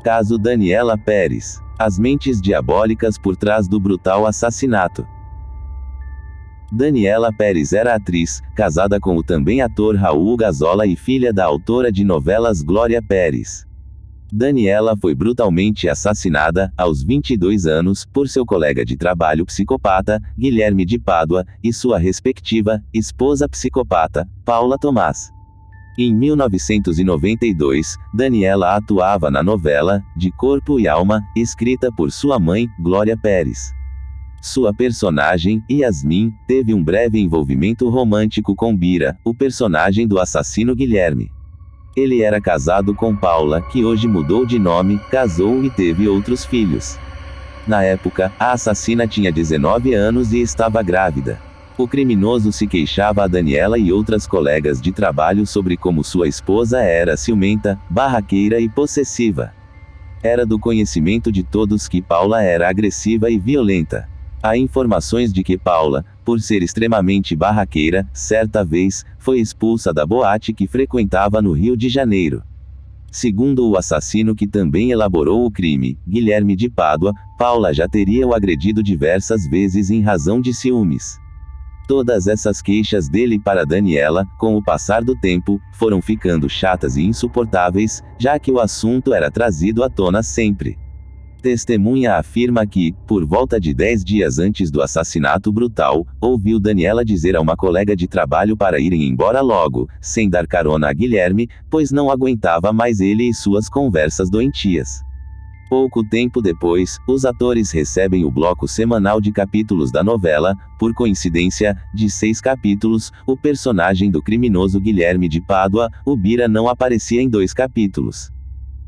Caso Daniela Pérez. As mentes diabólicas por trás do brutal assassinato. Daniela Pérez era atriz, casada com o também ator Raul Gazola e filha da autora de novelas Glória Pérez. Daniela foi brutalmente assassinada, aos 22 anos, por seu colega de trabalho psicopata, Guilherme de Pádua, e sua respectiva esposa psicopata, Paula Tomás. Em 1992, Daniela atuava na novela De Corpo e Alma, escrita por sua mãe, Glória Pérez. Sua personagem, Yasmin, teve um breve envolvimento romântico com Bira, o personagem do assassino Guilherme. Ele era casado com Paula, que hoje mudou de nome, casou e teve outros filhos. Na época, a assassina tinha 19 anos e estava grávida. O criminoso se queixava a Daniela e outras colegas de trabalho sobre como sua esposa era ciumenta, barraqueira e possessiva. Era do conhecimento de todos que Paula era agressiva e violenta. Há informações de que Paula, por ser extremamente barraqueira, certa vez, foi expulsa da boate que frequentava no Rio de Janeiro. Segundo o assassino que também elaborou o crime, Guilherme de Pádua, Paula já teria o agredido diversas vezes em razão de ciúmes. Todas essas queixas dele para Daniela, com o passar do tempo, foram ficando chatas e insuportáveis, já que o assunto era trazido à tona sempre. Testemunha afirma que, por volta de 10 dias antes do assassinato brutal, ouviu Daniela dizer a uma colega de trabalho para irem embora logo, sem dar carona a Guilherme, pois não aguentava mais ele e suas conversas doentias. Pouco tempo depois, os atores recebem o bloco semanal de capítulos da novela. Por coincidência, de 6 capítulos, o personagem do criminoso Guilherme de Pádua, o Bira, não aparecia em 2 capítulos.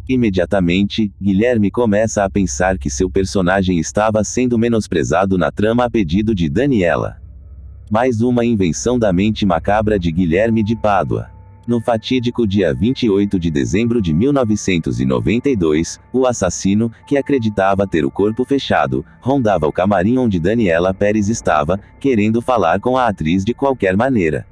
Imediatamente, Guilherme começa a pensar que seu personagem estava sendo menosprezado na trama a pedido de Daniela. Mais uma invenção da mente macabra de Guilherme de Pádua. No fatídico dia 28 de dezembro de 1992, o assassino, que acreditava ter o corpo fechado, rondava o camarim onde Daniela Pérez estava, querendo falar com a atriz de qualquer maneira.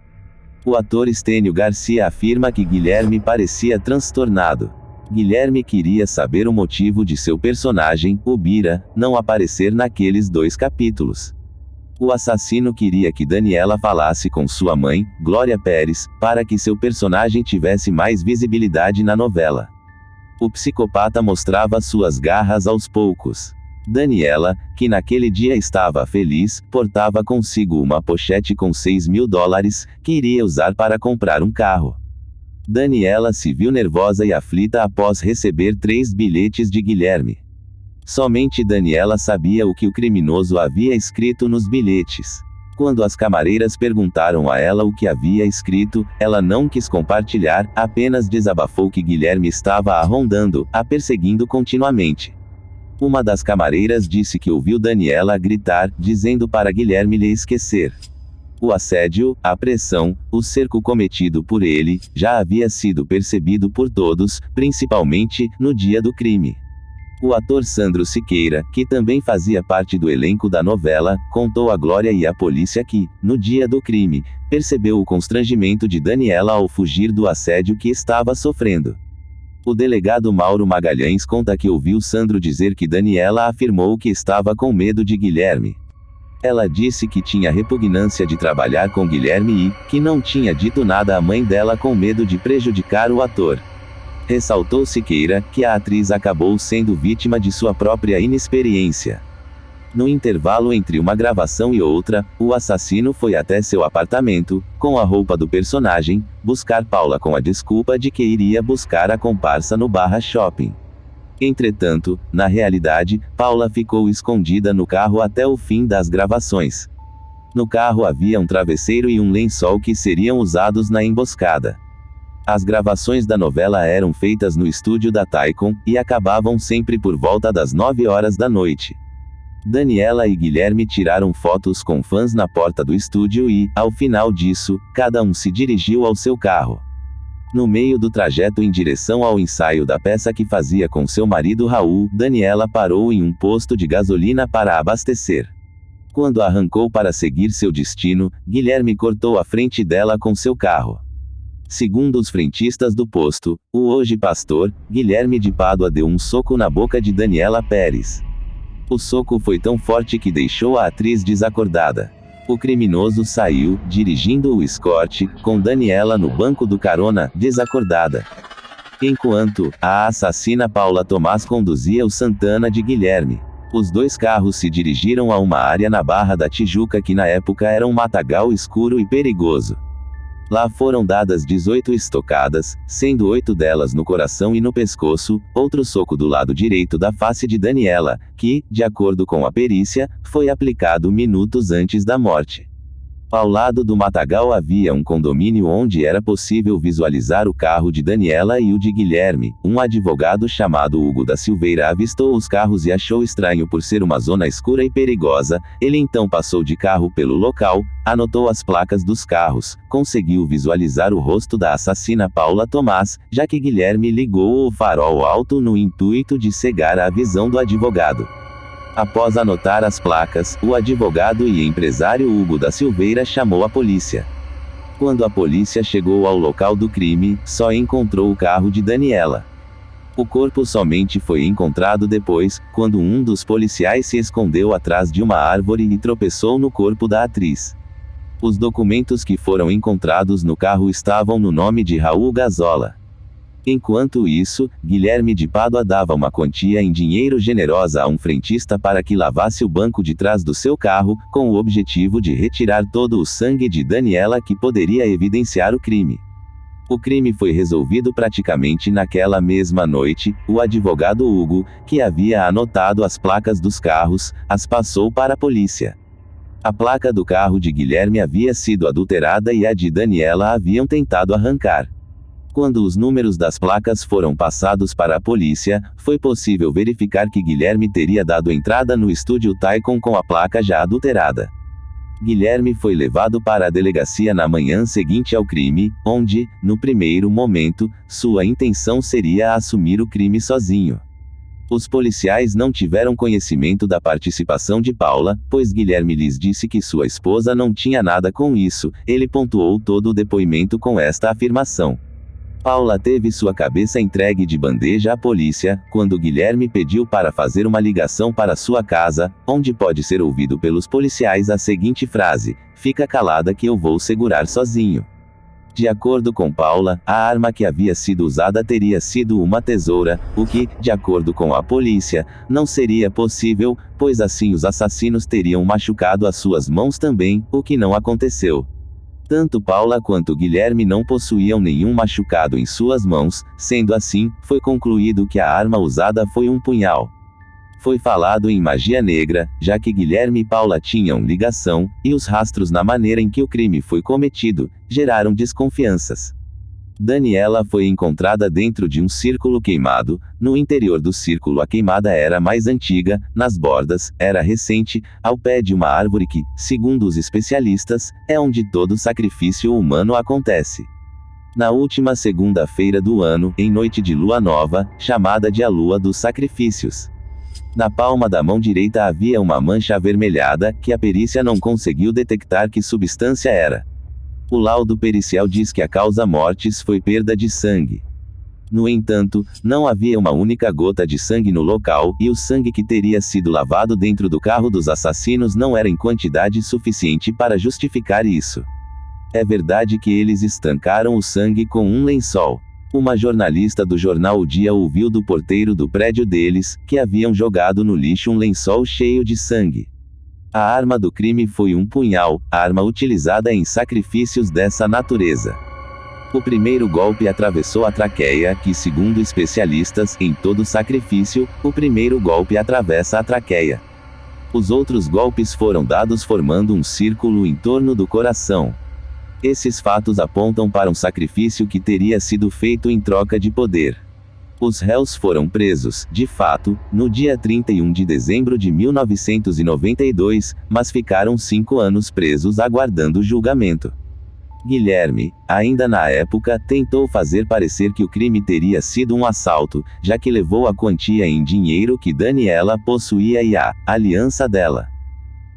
O ator Estênio Garcia afirma que Guilherme parecia transtornado. Guilherme queria saber o motivo de seu personagem, o Bira, não aparecer naqueles 2 capítulos. O assassino queria que Daniela falasse com sua mãe, Glória Pérez, para que seu personagem tivesse mais visibilidade na novela. O psicopata mostrava suas garras aos poucos. Daniela, que naquele dia estava feliz, portava consigo uma pochete com $6.000, que iria usar para comprar um carro. Daniela se viu nervosa e aflita após receber 3 bilhetes de Guilherme. Somente Daniela sabia o que o criminoso havia escrito nos bilhetes. Quando as camareiras perguntaram a ela o que havia escrito, ela não quis compartilhar, apenas desabafou que Guilherme estava a rondando, a perseguindo continuamente. Uma das camareiras disse que ouviu Daniela gritar, dizendo para Guilherme lhe esquecer. O assédio, a pressão, o cerco cometido por ele, já havia sido percebido por todos, principalmente no dia do crime. O ator Sandro Siqueira, que também fazia parte do elenco da novela, contou à Glória e à polícia que, no dia do crime, percebeu o constrangimento de Daniela ao fugir do assédio que estava sofrendo. O delegado Mauro Magalhães conta que ouviu Sandro dizer que Daniela afirmou que estava com medo de Guilherme. Ela disse que tinha repugnância de trabalhar com Guilherme e, que não tinha dito nada à mãe dela com medo de prejudicar o ator. Ressaltou Siqueira, que a atriz acabou sendo vítima de sua própria inexperiência. No intervalo entre uma gravação e outra, o assassino foi até seu apartamento, com a roupa do personagem, buscar Paula com a desculpa de que iria buscar a comparsa no Barra Shopping. Entretanto, na realidade, Paula ficou escondida no carro até o fim das gravações. No carro havia um travesseiro e um lençol que seriam usados na emboscada. As gravações da novela eram feitas no estúdio da Taikon, e acabavam sempre por volta das 9 horas da noite. Daniela e Guilherme tiraram fotos com fãs na porta do estúdio e, ao final disso, cada um se dirigiu ao seu carro. No meio do trajeto em direção ao ensaio da peça que fazia com seu marido Raul, Daniela parou em um posto de gasolina para abastecer. Quando arrancou para seguir seu destino, Guilherme cortou a frente dela com seu carro. Segundo os frentistas do posto, o hoje pastor, Guilherme de Pádua deu um soco na boca de Daniela Pérez. O soco foi tão forte que deixou a atriz desacordada. O criminoso saiu, dirigindo o Escort, com Daniela no banco do carona, desacordada. Enquanto a assassina Paula Tomás conduzia o Santana de Guilherme. Os dois carros se dirigiram a uma área na Barra da Tijuca que na época era um matagal escuro e perigoso. Lá foram dadas 18 estocadas, sendo 8 delas no coração e no pescoço, outro soco do lado direito da face de Daniela, que, de acordo com a perícia, foi aplicado minutos antes da morte. Ao lado do matagal havia um condomínio onde era possível visualizar o carro de Daniela e o de Guilherme. Um advogado chamado Hugo da Silveira avistou os carros e achou estranho por ser uma zona escura e perigosa. Ele então passou de carro pelo local, anotou as placas dos carros, conseguiu visualizar o rosto da assassina Paula Tomás, já que Guilherme ligou o farol alto no intuito de cegar a visão do advogado. Após anotar as placas, o advogado e empresário Hugo da Silveira chamou a polícia. Quando a polícia chegou ao local do crime, só encontrou o carro de Daniela. O corpo somente foi encontrado depois, quando um dos policiais se escondeu atrás de uma árvore e tropeçou no corpo da atriz. Os documentos que foram encontrados no carro estavam no nome de Raul Gazola. Enquanto isso, Guilherme de Pádua dava uma quantia em dinheiro generosa a um frentista para que lavasse o banco de trás do seu carro, com o objetivo de retirar todo o sangue de Daniela que poderia evidenciar o crime. O crime foi resolvido praticamente naquela mesma noite. O advogado Hugo, que havia anotado as placas dos carros, as passou para a polícia. A placa do carro de Guilherme havia sido adulterada e a de Daniela haviam tentado arrancar. Quando os números das placas foram passados para a polícia, foi possível verificar que Guilherme teria dado entrada no estúdio Taikon com a placa já adulterada. Guilherme foi levado para a delegacia na manhã seguinte ao crime, onde, no primeiro momento, sua intenção seria assumir o crime sozinho. Os policiais não tiveram conhecimento da participação de Paula, pois Guilherme lhes disse que sua esposa não tinha nada com isso. Ele pontuou todo o depoimento com esta afirmação. Paula teve sua cabeça entregue de bandeja à polícia, quando Guilherme pediu para fazer uma ligação para sua casa, onde pode ser ouvido pelos policiais a seguinte frase: "Fica calada que eu vou segurar sozinho". De acordo com Paula, a arma que havia sido usada teria sido uma tesoura, o que, de acordo com a polícia, não seria possível, pois assim os assassinos teriam machucado as suas mãos também, o que não aconteceu. Tanto Paula quanto Guilherme não possuíam nenhum machucado em suas mãos, sendo assim, foi concluído que a arma usada foi um punhal. Foi falado em magia negra, já que Guilherme e Paula tinham ligação, e os rastros na maneira em que o crime foi cometido, geraram desconfianças. Daniela foi encontrada dentro de um círculo queimado. No interior do círculo a queimada era mais antiga, nas bordas, era recente, ao pé de uma árvore que, segundo os especialistas, é onde todo sacrifício humano acontece. Na última segunda-feira do ano, em noite de lua nova, chamada de a Lua dos Sacrifícios. Na palma da mão direita havia uma mancha avermelhada, que a perícia não conseguiu detectar que substância era. O laudo pericial diz que a causa mortis foi perda de sangue. No entanto, não havia uma única gota de sangue no local, e o sangue que teria sido lavado dentro do carro dos assassinos não era em quantidade suficiente para justificar isso. É verdade que eles estancaram o sangue com um lençol. Uma jornalista do jornal O Dia ouviu do porteiro do prédio deles, que haviam jogado no lixo um lençol cheio de sangue. A arma do crime foi um punhal, arma utilizada em sacrifícios dessa natureza. O primeiro golpe atravessou a traqueia, que segundo especialistas, em todo sacrifício, o primeiro golpe atravessa a traqueia. Os outros golpes foram dados formando um círculo em torno do coração. Esses fatos apontam para um sacrifício que teria sido feito em troca de poder. Os réus foram presos, de fato, no dia 31 de dezembro de 1992, mas ficaram 5 anos presos aguardando julgamento. Guilherme, ainda na época, tentou fazer parecer que o crime teria sido um assalto, já que levou a quantia em dinheiro que Daniela possuía e a aliança dela.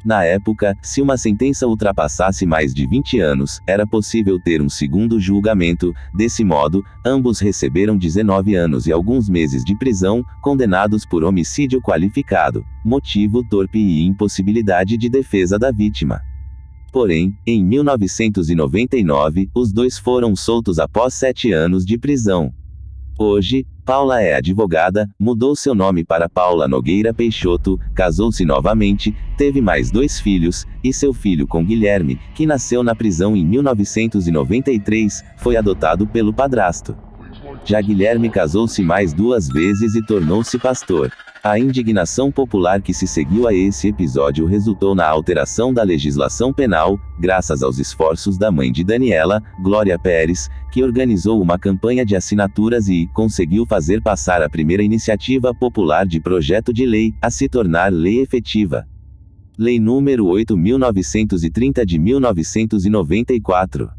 Na época, se uma sentença ultrapassasse mais de 20 anos, era possível ter um segundo julgamento. Desse modo, ambos receberam 19 anos e alguns meses de prisão, condenados por homicídio qualificado, motivo torpe e impossibilidade de defesa da vítima. Porém, em 1999, os dois foram soltos após 7 anos de prisão. Hoje, Paula é advogada, mudou seu nome para Paula Nogueira Peixoto, casou-se novamente, teve mais 2 filhos, e seu filho com Guilherme, que nasceu na prisão em 1993, foi adotado pelo padrasto. Já Guilherme casou-se mais 2 vezes e tornou-se pastor. A indignação popular que se seguiu a esse episódio resultou na alteração da legislação penal, graças aos esforços da mãe de Daniela, Glória Pérez, que organizou uma campanha de assinaturas e conseguiu fazer passar a primeira iniciativa popular de projeto de lei a se tornar lei efetiva. Lei número 8.930 de 1994.